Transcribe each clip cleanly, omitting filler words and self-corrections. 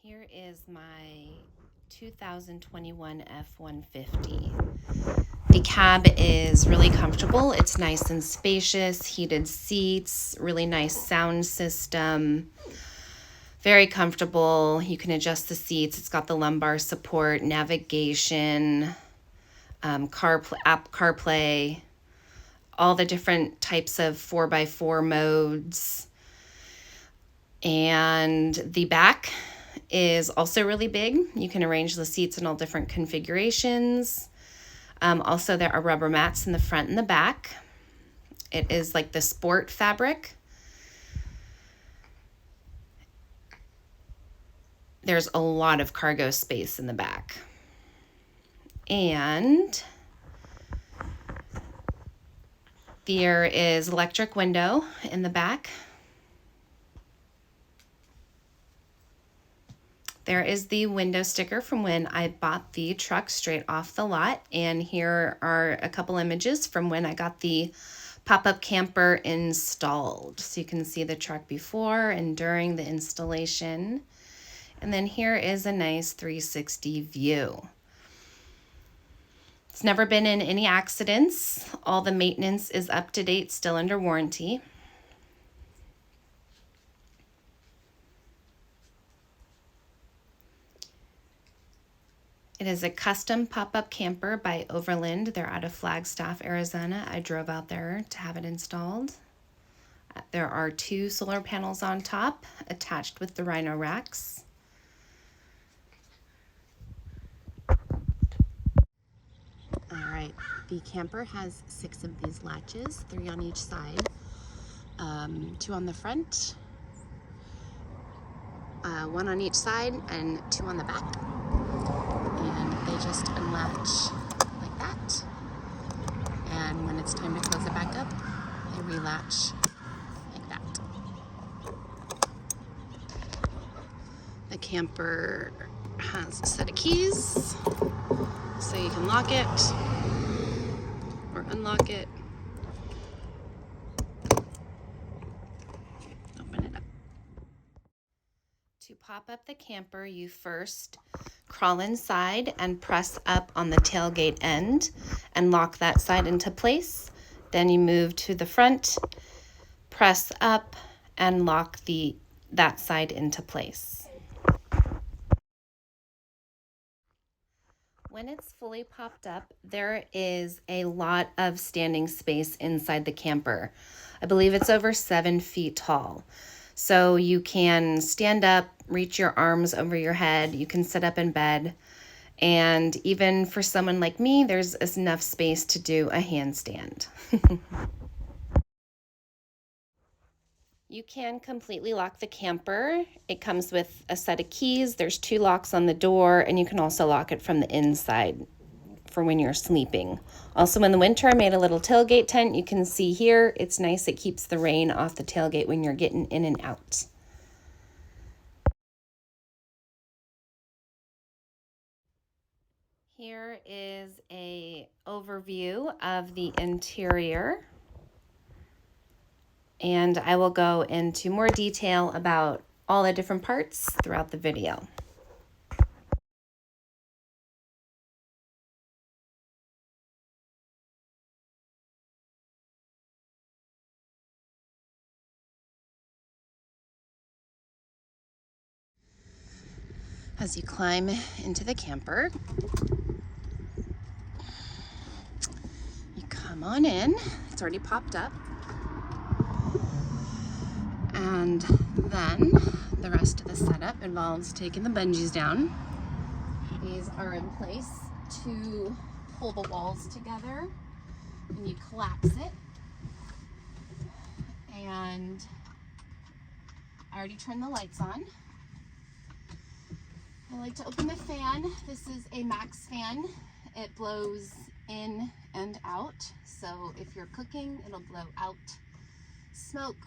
Here is my 2021 F-150. The cab is really comfortable. It's nice and spacious, heated seats, really nice sound system, very comfortable. You can adjust the seats. It's got the lumbar support, navigation, CarPlay, all the different types of 4x4 modes. And the back is also really big. You can arrange the seats in all different configurations. Also, there are rubber mats in the front and the back. It is like the sport fabric. There's a lot of cargo space in the back. And there is electric window in the back. There is the window sticker from when I bought the truck straight off the lot. And here are a couple images from when I got the pop-up camper installed. So you can see the truck before and during the installation. And then here is a nice 360 view. It's never been in any accidents. All the maintenance is up to date, still under warranty. It is a custom pop-up camper by Overland. They're out of Flagstaff, Arizona. I drove out there to have it installed. There are 2 solar panels on top attached with the Rhino racks. All right, the camper has 6 of these latches, 3 on each side, 2 on the front, 1 on each side, and 2 on the back. And they just unlatch like that. And when it's time to close it back up, they relatch like that. The camper has a set of keys, so you can lock it or unlock it. Open it up. To pop up the camper, you first crawl inside and press up on the tailgate end and lock that side into place. Then you move to the front, press up, and lock that side into place. When it's fully popped up, there is a lot of standing space inside the camper. I believe it's over 7 feet tall. So you can stand up, reach your arms over your head, you can sit up in bed, and even for someone like me, there's enough space to do a handstand. You can completely lock the camper. It comes with a set of keys. There's 2 locks on the door, and you can also lock it from the inside for when you're sleeping. Also, in the winter, I made a little tailgate tent. You can see here, it's nice. It keeps the rain off the tailgate when you're getting in and out. Here is an overview of the interior. And I will go into more detail about all the different parts throughout the video. As you climb into the camper, you come on in. It's already popped up. And then the rest of the setup involves taking the bungees down. These are in place to pull the walls together, and you collapse it. And I already turned the lights on. I like to open the fan. This is a max fan. It blows in and out. So if you're cooking, it'll blow out smoke.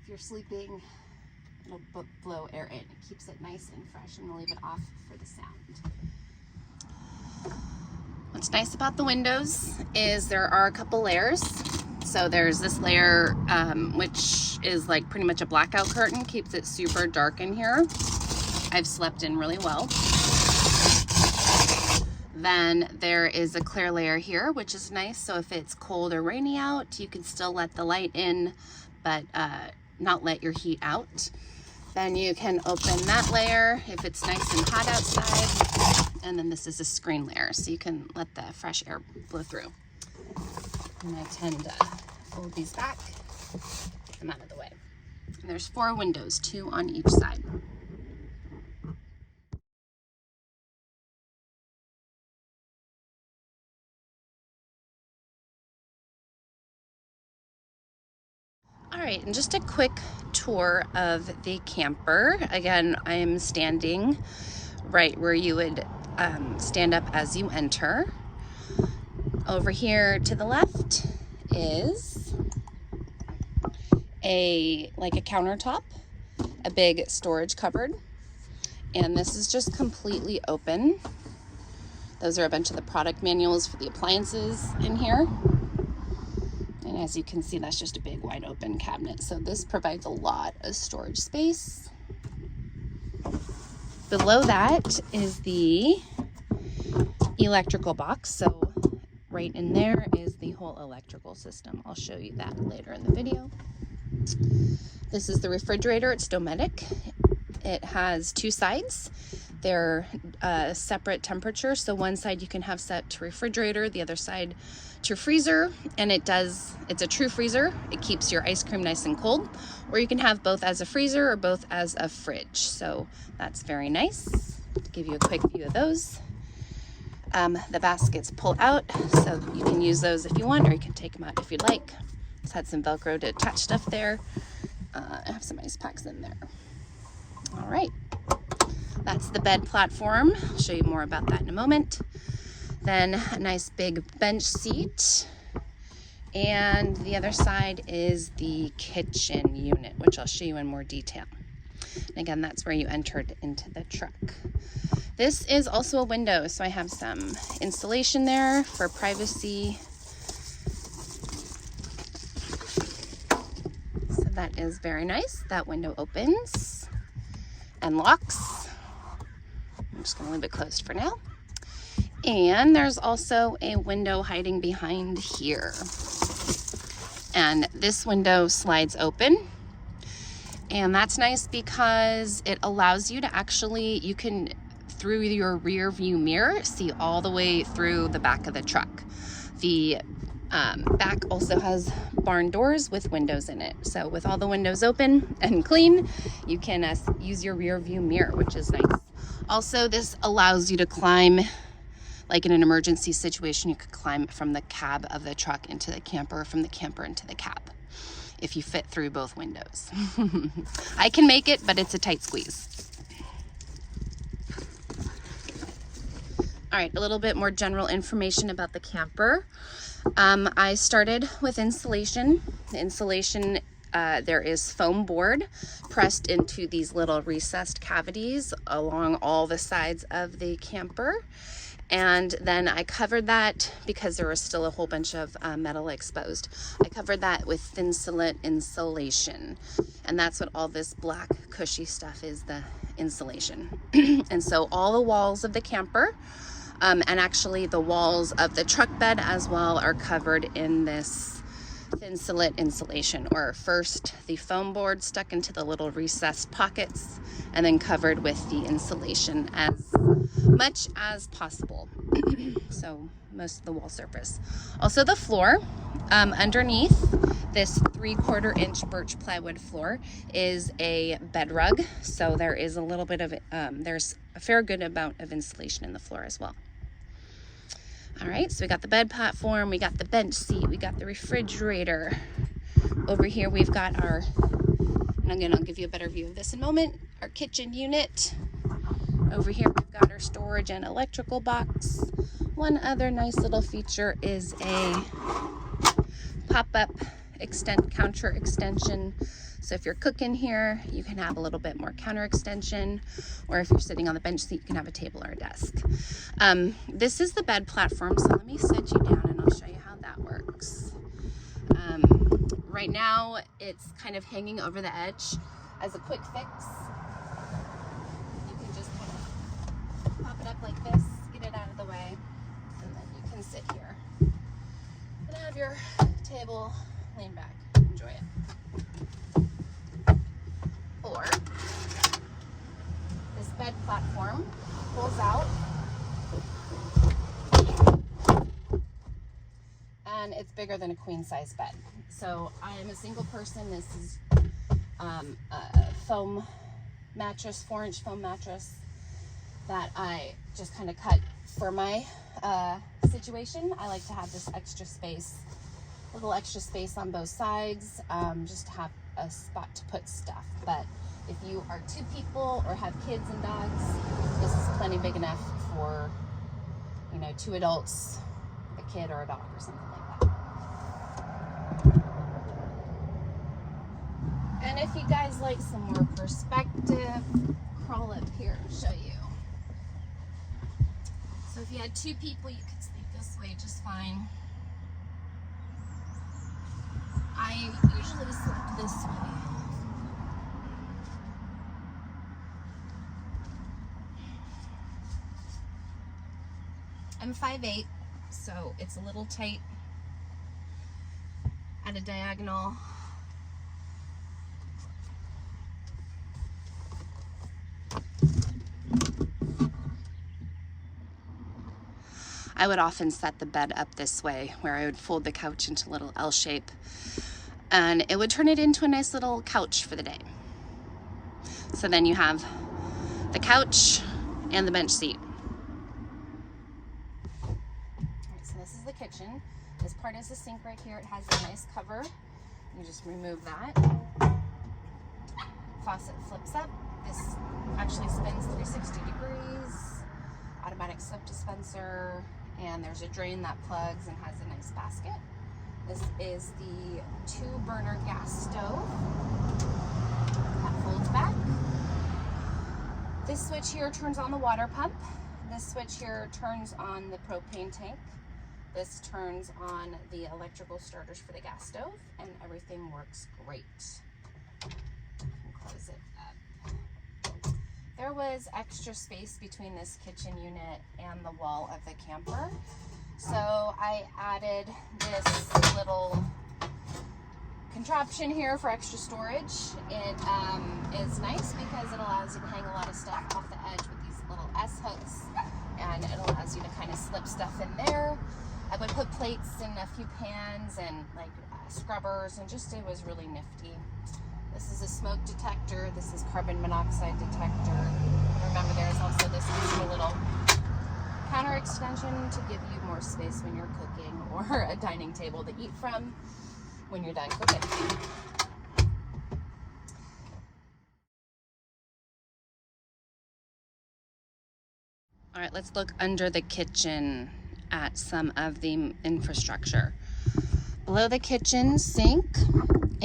If you're sleeping, it'll blow air in. It keeps it nice and fresh, and we'll leave it off for the sound. What's nice about the windows is there are a couple layers. So there's this layer, which is like pretty much a blackout curtain, keeps it super dark in here. I've slept in really well. Then there is a clear layer here, which is nice. So if it's cold or rainy out, you can still let the light in, but not let your heat out. Then you can open that layer if it's nice and hot outside. And then this is a screen layer, so you can let the fresh air blow through. And I tend to fold these back, get them out of the way. And there's 4 windows, 2 on each side. All right, and just a quick tour of the camper. Again, I'm standing right where you would stand up as you enter. Over here to the left is a countertop, a big storage cupboard, and this is just completely open. Those are a bunch of the product manuals for the appliances in here. And as you can see, that's just a big wide open cabinet. So this provides a lot of storage space. Below that is the electrical box. So right in there is the whole electrical system. I'll show you that later in the video. This is the refrigerator. It's Dometic. It has 2 sides. They're separate temperature. So one side you can have set to refrigerator, the other side to freezer, and it's a true freezer. It keeps your ice cream nice and cold, or you can have both as a freezer or both as a fridge. So that's very nice. To give you a quick view of those. The baskets pull out, so you can use those if you want, or you can take them out if you'd like. It's had some Velcro to attach stuff there. I have some ice packs in there. All right, that's the bed platform. I'll show you more about that in a moment. Then a nice big bench seat. And the other side is the kitchen unit, which I'll show you in more detail. And again, that's where you entered into the truck. This is also a window, so I have some insulation there for privacy. So that is very nice. That window opens and locks. I'm just going to leave it closed for now. And there's also a window hiding behind here. And this window slides open. And that's nice because it allows you to actually, you can, through your rear view mirror, see all the way through the back of the truck. The back also has barn doors with windows in it. So with all the windows open and clean, you can use your rear view mirror, which is nice. Also, this allows you to climb, like in an emergency situation, you could climb from the cab of the truck into the camper, or from the camper into the cab, if you fit through both windows. I can make it, but it's a tight squeeze. All right, a little bit more general information about the camper. I started with insulation. The insulation, there is foam board pressed into these little recessed cavities along all the sides of the camper. And then I covered that, because there was still a whole bunch of metal exposed. I covered that with thin sillet insulation. And that's what all this black cushy stuff is, the insulation. And so all the walls of the camper, and actually the walls of the truck bed as well, are covered in this thin sillet insulation, or first the foam board stuck into the little recessed pockets, and then covered with the insulation as much as possible. So most of the wall surface. Also the floor, underneath this 3/4 inch birch plywood floor is a bed rug. So there is a little bit of, there's a fair good amount of insulation in the floor as well. All right, so we got the bed platform, we got the bench seat, we got the refrigerator. Over here we've got our, and again, I'll give you a better view of this in a moment, our kitchen unit. Over here we've got our storage and electrical box. One other nice little feature is a pop-up counter extension. So if you're cooking here, you can have a little bit more counter extension, or if you're sitting on the bench seat, you can have a table or a desk. This is the bed platform, so let me set you down and I'll show you how that works. Right now, it's kind of hanging over the edge. As a quick fix, you can people lean back, enjoy it. Or this bed platform pulls out, and it's bigger than a queen size bed. So I am a single person. This is a foam mattress, 4-inch foam mattress that I just kind of cut for my situation. I like to have this extra space, a little extra space on both sides, just to have a spot to put stuff. But if you are 2 people or have kids and dogs, this is plenty big enough for, you know, 2 adults, a kid or a dog or something like that. And if you guys like some more perspective, crawl up here and show you. So if you had 2 people, you could sleep this way just fine. I usually sleep this way. I'm 5'8", so it's a little tight at a diagonal. I would often set the bed up this way, where I would fold the couch into a little L shape, and it would turn it into a nice little couch for the day. So then you have the couch and the bench seat. All right, so this is the kitchen. This part is the sink right here. It has a nice cover. You just remove that. Faucet flips up. This actually spins 360 degrees. Automatic soap dispenser. And there's a drain that plugs and has a nice basket. This is the 2-burner gas stove that folds back. This switch here turns on the water pump. This switch here turns on the propane tank. This turns on the electrical starters for the gas stove, and everything works great. Close it up. There was extra space between this kitchen unit and the wall of the camper, so I added this little contraption here for extra storage. It is nice because it allows you to hang a lot of stuff off the edge with these little S-hooks, and it allows you to kind of slip stuff in there. I would put plates and a few pans and like scrubbers, and just, it was really nifty. This is a smoke detector. This is carbon monoxide detector. Remember, there's also this useful little counter extension to give you more space when you're cooking, or a dining table to eat from when you're done cooking. All right, let's look under the kitchen at some of the infrastructure. Below the kitchen sink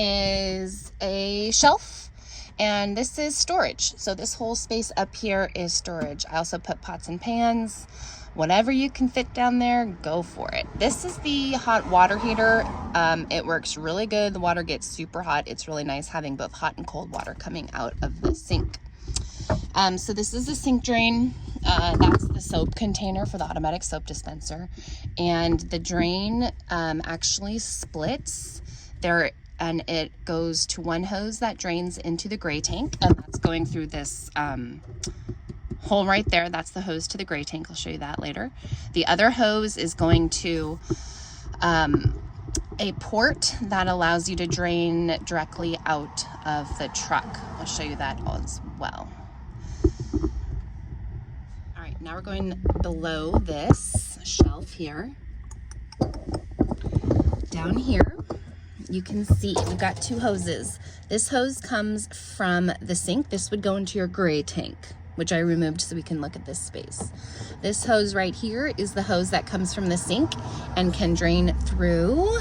is a shelf, and this is storage. So this whole space up here is storage. I also put pots and pans. Whatever you can fit down there, go for it. This is the hot water heater. It works really good. The water gets super hot. It's really nice having both hot and cold water coming out of the sink. So this is the sink drain. That's the soap container for the automatic soap dispenser. And the drain actually splits there, and it goes to one hose that drains into the gray tank, and that's going through this hole right there. That's the hose to the gray tank. I'll show you that later. The other hose is going to a port that allows you to drain directly out of the truck. I'll show you that as well. All right, now we're going below this shelf here. Down here, you can see we've got 2 hoses. This hose comes from the sink. This would go into your gray tank, which I removed so we can look at this space. This hose right here is the hose that comes from the sink and can drain through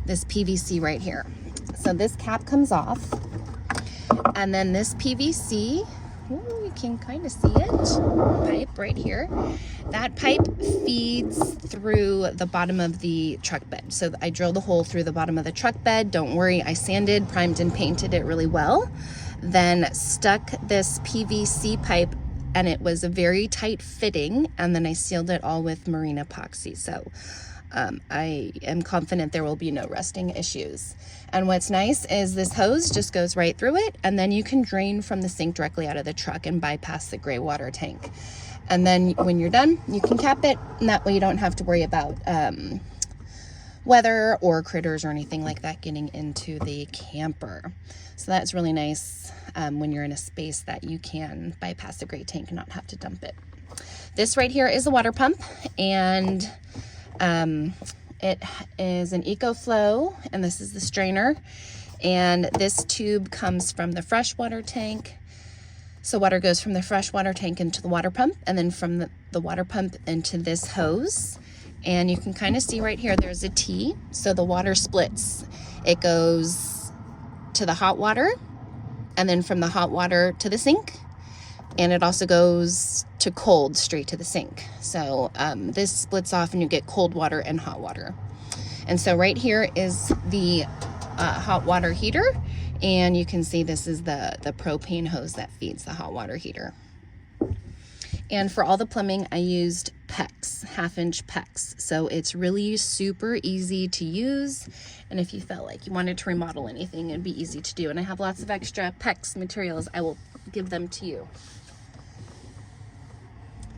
this PVC right here. So this cap comes off, and then this PVC, ooh, you can kind of see it, pipe right here. That pipe feeds through the bottom of the truck bed. So I drilled a hole through the bottom of the truck bed. Don't worry, I sanded, primed, and painted it really well. Then stuck this PVC pipe, and it was a very tight fitting, and then I sealed it all with marine epoxy. So I am confident there will be no rusting issues. And what's nice is this hose just goes right through it, and then you can drain from the sink directly out of the truck and bypass the gray water tank. And then when you're done, you can cap it, and that way you don't have to worry about weather or critters or anything like that getting into the camper. So that's really nice when you're in a space that you can bypass the gray tank and not have to dump it. This right here is a water pump, and it is an EcoFlow, and this is the strainer, and this tube comes from the freshwater tank. So water goes from the freshwater tank into the water pump, and then from the water pump into this hose. And you can kind of see right here, there's a T, so the water splits. It goes to the hot water, and then from the hot water to the sink, and it also goes to cold straight to the sink. So this splits off and you get cold water and hot water. And so right here is the hot water heater, and you can see this is the propane hose that feeds the hot water heater. And for all the plumbing, I used PEX, 1/2-inch PEX. So it's really super easy to use. And if you felt like you wanted to remodel anything, it'd be easy to do. And I have lots of extra PEX materials. I will give them to you.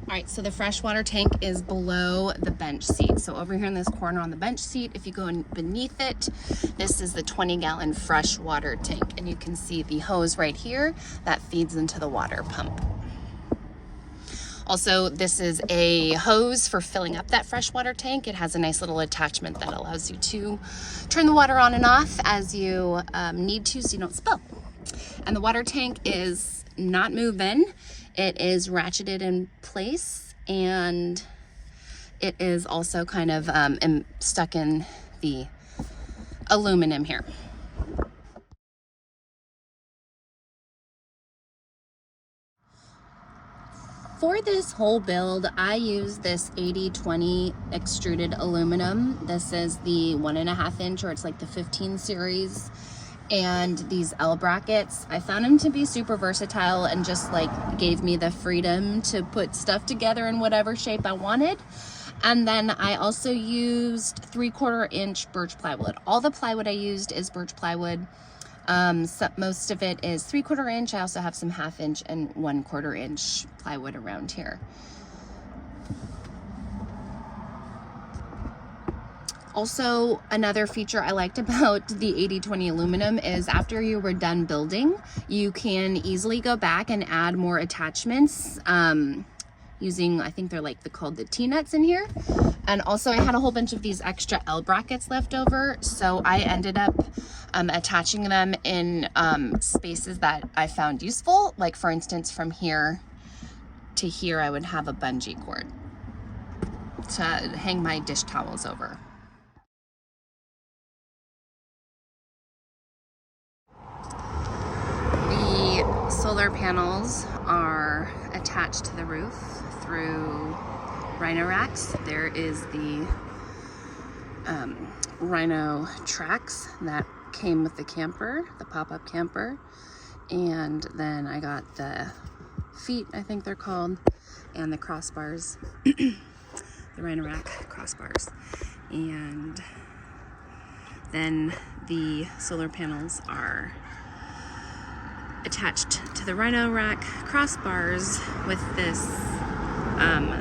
All right, so the freshwater tank is below the bench seat. So over here in this corner on the bench seat, if you go in beneath it, this is the 20-gallon freshwater tank. And you can see the hose right here that feeds into the water pump. Also, this is a hose for filling up that freshwater tank. It has a nice little attachment that allows you to turn the water on and off as you need to so you don't spill. And the water tank is not moving. It is ratcheted in place, and it is also kind of stuck in the aluminum here. For this whole build, I use this 80/20 extruded aluminum. This is the 1.5-inch, or it's like the 15 series. And these L brackets, I found them to be super versatile and just like gave me the freedom to put stuff together in whatever shape I wanted. And then I also used 3/4-inch birch plywood. All the plywood I used is birch plywood. Most of it is 3/4-inch. I also have some 1/2-inch and 1/4-inch plywood around here. Also, another feature I liked about the 80/20 aluminum is after you were done building, you can easily go back and add more attachments using, I think they're called the T-nuts in here. And also I had a whole bunch of these extra L brackets left over, so I ended up attaching them in spaces that I found useful. Like for instance, from here to here, I would have a bungee cord to hang my dish towels over. The solar panels are attached to the roof through rhino racks. There is the rhino tracks that came with the camper, the pop-up camper, and then I got the feet, I think they're called, and the crossbars, the rhino rack crossbars. And then the solar panels are attached to the rhino rack crossbars with this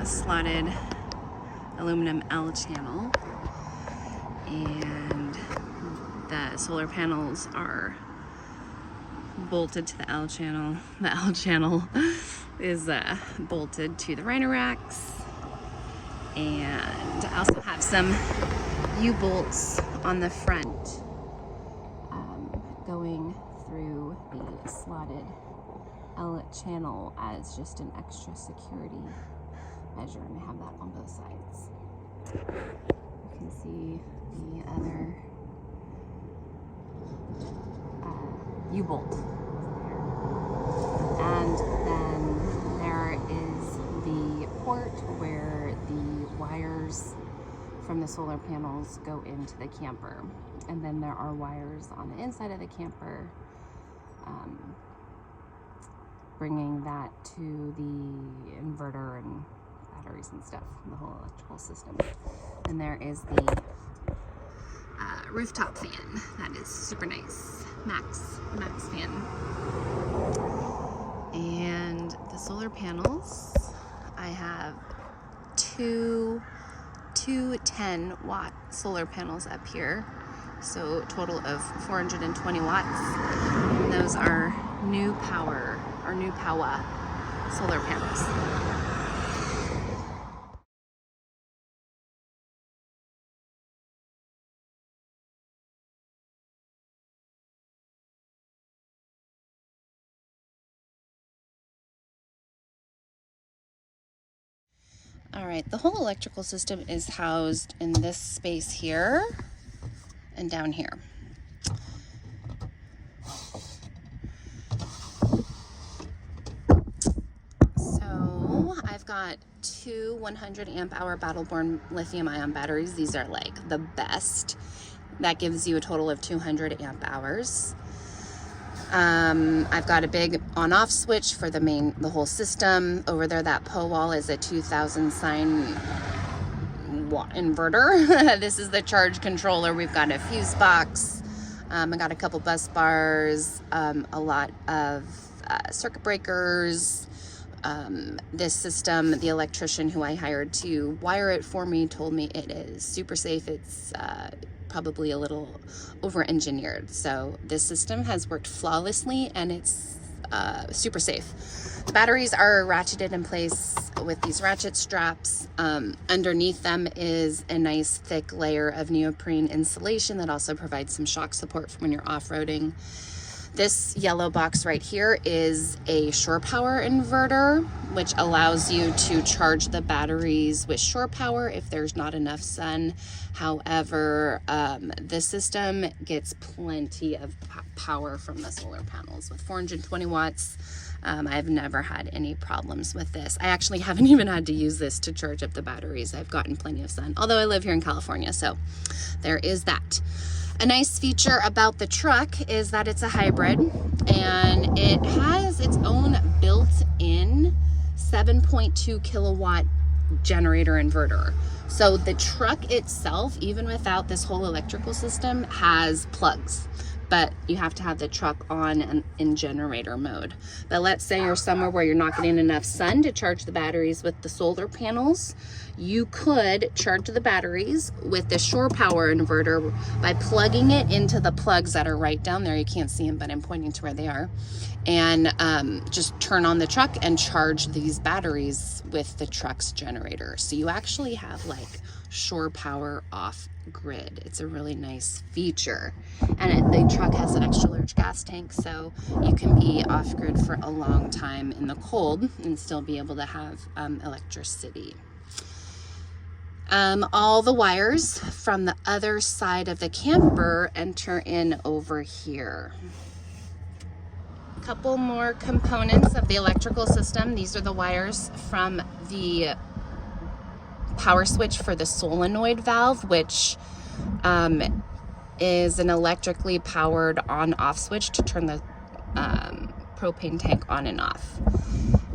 slotted aluminum L channel, and the solar panels are bolted to the L channel. The L channel is bolted to the rhino racks, and I also have some U-bolts on the front going through the slotted L channel as just an extra security measure, and I have that on both sides. You can see the other U-bolt there. And then there is the port where the wires from the solar panels go into the camper. And then there are wires on the inside of the camper bringing that to the inverter and batteries and stuff, the whole electrical system. And there is the rooftop fan. That is super nice. Max fan. And the solar panels, I have two 10-watt solar panels up here. So a total of 420 watts. And those are new power solar panels. All right, the whole electrical system is housed in this space here and down here. So I've got two 100 amp hour Battle-Born lithium ion batteries. These are like the best. That gives you a total of 200 amp hours. I've got a big on-off switch for the whole system. Over there, that pole wall is a 2000 sine watt inverter. This is the charge controller. We've got a fuse box. I got a couple bus bars, a lot of circuit breakers. This system, the electrician who I hired to wire it for me told me it is super safe. It's probably a little over-engineered. So this system has worked flawlessly and it's super safe. The batteries are ratcheted in place with these ratchet straps. Underneath them is a nice thick layer of neoprene insulation that also provides some shock support for when you're off-roading. This yellow box right here is a shore power inverter, which allows you to charge the batteries with shore power if there's not enough sun. However, this system gets plenty of power from the solar panels. With 420 watts, I've never had any problems with this. I actually haven't even had to use this to charge up the batteries. I've gotten plenty of sun, although I live here in California, so there is that. A nice feature about the truck is that it's a hybrid and it has its own built-in 7.2 kilowatt generator inverter. So the truck itself, even without this whole electrical system, has plugs, but you have to have the truck on and in generator mode. But let's say you're somewhere where you're not getting enough sun to charge the batteries with the solar panels. You could charge the batteries with the shore power inverter by plugging it into the plugs that are right down there. You can't see them, but I'm pointing to where they are. And just turn on the truck and charge these batteries with the truck's generator. So you actually have like shore power off grid. It's a really nice feature. And the truck has an extra large gas tank, so you can be off grid for a long time in the cold and still be able to have electricity. All the wires from the other side of the camper enter in over here. A couple more components of the electrical system. These are the wires from the power switch for the solenoid valve, which is an electrically powered on-off switch to turn the propane tank on and off.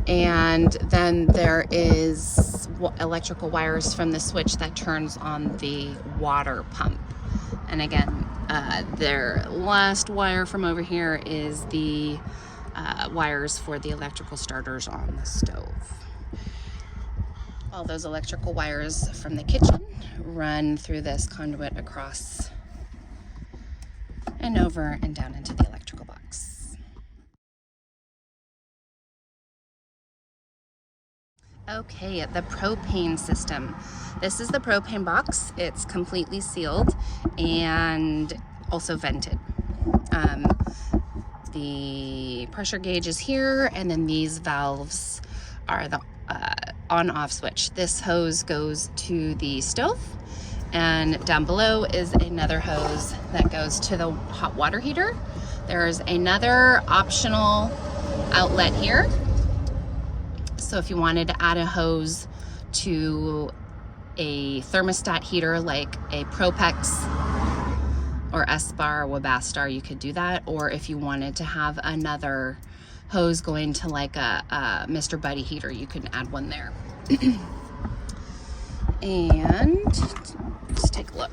And then there is electrical wires from the switch that turns on the water pump. And again, their last wire from over here is the wires for the electrical starters on the stove. All those electrical wires from the kitchen run through this conduit across and over and down into the electrical box. Okay, the propane system. This is the propane box. It's completely sealed and also vented. The pressure gauge is here, and then these valves are the on-off switch. This hose goes to the stove, and down below is another hose that goes to the hot water heater. There's another optional outlet here. So if you wanted to add a hose to a thermostat heater like a Propex or S-Bar or Webasto, you could do that. Or if you wanted to have another hose going to like a Mr. Buddy heater, you can add one there. And let's take a look.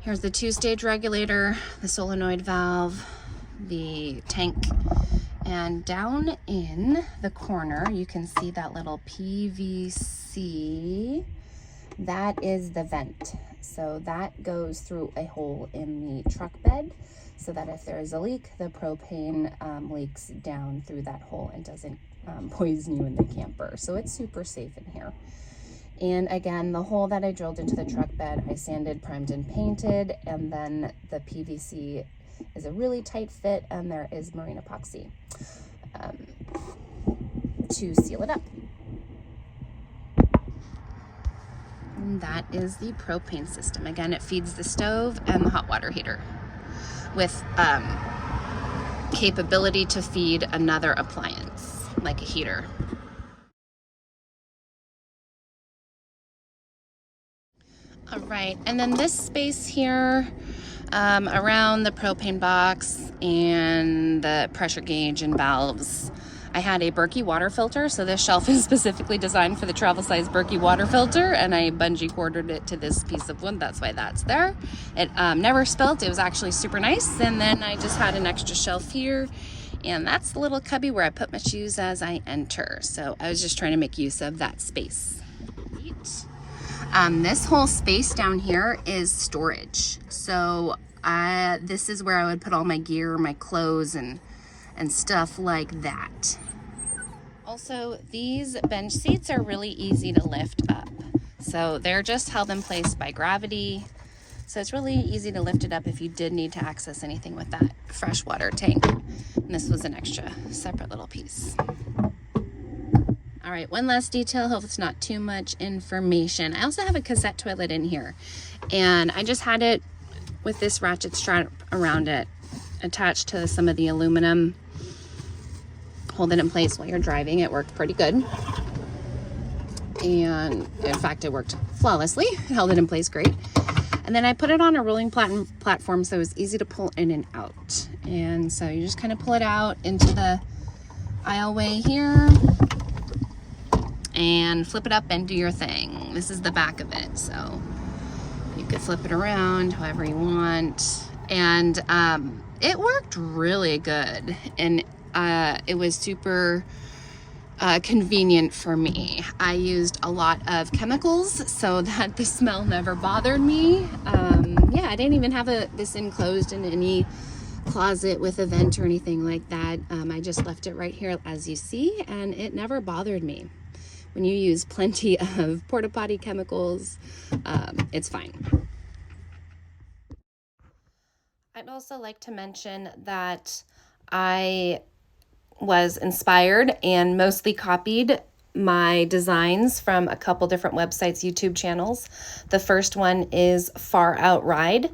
Here's the 2-stage regulator, the solenoid valve, the tank, and down in the corner you can see that little PVC. That is the vent. So that goes through a hole in the truck bed so that if there is a leak, the propane leaks down through that hole and doesn't poison you in the camper. So it's super safe in here. And again, the hole that I drilled into the truck bed, I sanded, primed, and painted, and then the PVC is a really tight fit, and there is marine epoxy to seal it up. And that is the propane system. Again, it feeds the stove and the hot water heater with capability to feed another appliance, like a heater. All right, and then this space here around the propane box and the pressure gauge and valves, I had a Berkey water filter, so this shelf is specifically designed for the travel size Berkey water filter, and I bungee corded it to this piece of wood. That's why that's there. It never spilt. It was actually super nice. And then I just had an extra shelf here, and that's the little cubby where I put my shoes as I enter. So I was just trying to make use of that space. This whole space down here is storage. So this is where I would put all my gear, my clothes, and stuff like that. Also, these bench seats are really easy to lift up. So they're just held in place by gravity. So it's really easy to lift it up if you did need to access anything with that freshwater tank. And this was an extra separate little piece. All right, one last detail, hope it's not too much information. I also have a cassette toilet in here, and I just had it with this ratchet strap around it, attached to some of the aluminum. Hold it in place while you're driving. It worked pretty good. And in fact, it worked flawlessly. It held it in place great. And then I put it on a rolling platform so it was easy to pull in and out. And so you just kind of pull it out into the aisleway here and flip it up and do your thing. This is the back of it, so you could flip it around however you want. And it worked really good, and it was super convenient for me. I used a lot of chemicals so that the smell never bothered me. Yeah, I didn't even have this enclosed in any closet with a vent or anything like that. I just left it right here as you see, and it never bothered me. When you use plenty of porta potty chemicals, it's fine. I'd also like to mention that I was inspired and mostly copied my designs from a couple different websites, YouTube channels. The first one is Far Out Ride.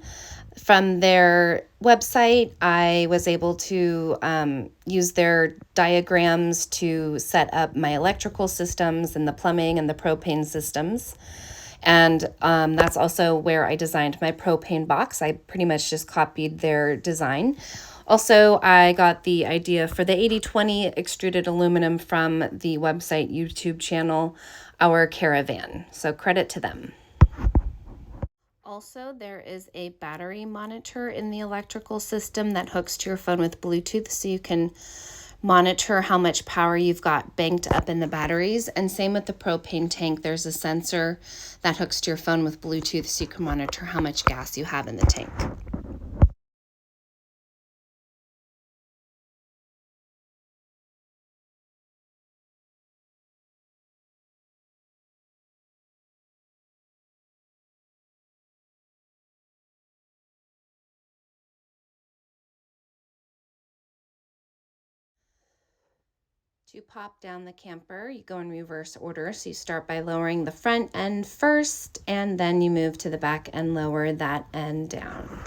From their website, I was able to use their diagrams to set up my electrical systems and the plumbing and the propane systems. And that's also where I designed my propane box. I pretty much just copied their design. Also, I got the idea for the 80/20 extruded aluminum from the website YouTube channel, Our Caravan. So credit to them. Also, there is a battery monitor in the electrical system that hooks to your phone with Bluetooth, so you can monitor how much power you've got banked up in the batteries. And same with the propane tank, there's a sensor that hooks to your phone with Bluetooth, so you can monitor how much gas you have in the tank. To pop down the camper, you go in reverse order. So you start by lowering the front end first, and then you move to the back and lower that end down.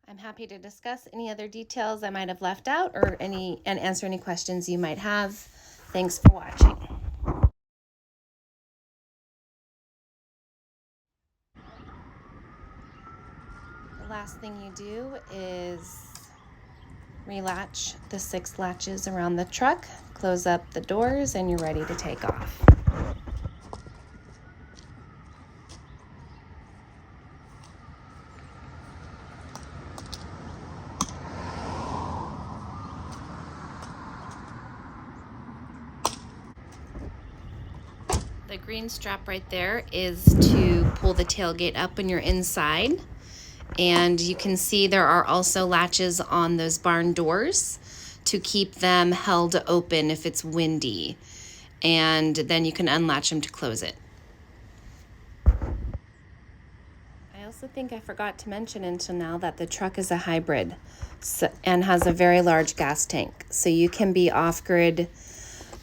I'm happy to discuss any other details I might have left out or answer any questions you might have. Thanks for watching. The last thing you do is relatch the 6 latches around the truck, close up the doors, and you're ready to take off. The green strap right there is to pull the tailgate up when you're inside. And you can see there are also latches on those barn doors to keep them held open if it's windy. And then you can unlatch them to close it. I also think I forgot to mention until now that the truck is a hybrid and has a very large gas tank. So you can be off-grid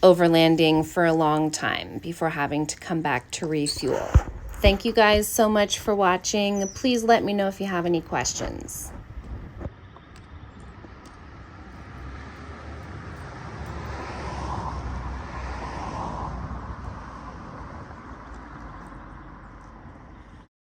overlanding for a long time before having to come back to refuel. Thank you guys so much for watching. Please let me know if you have any questions.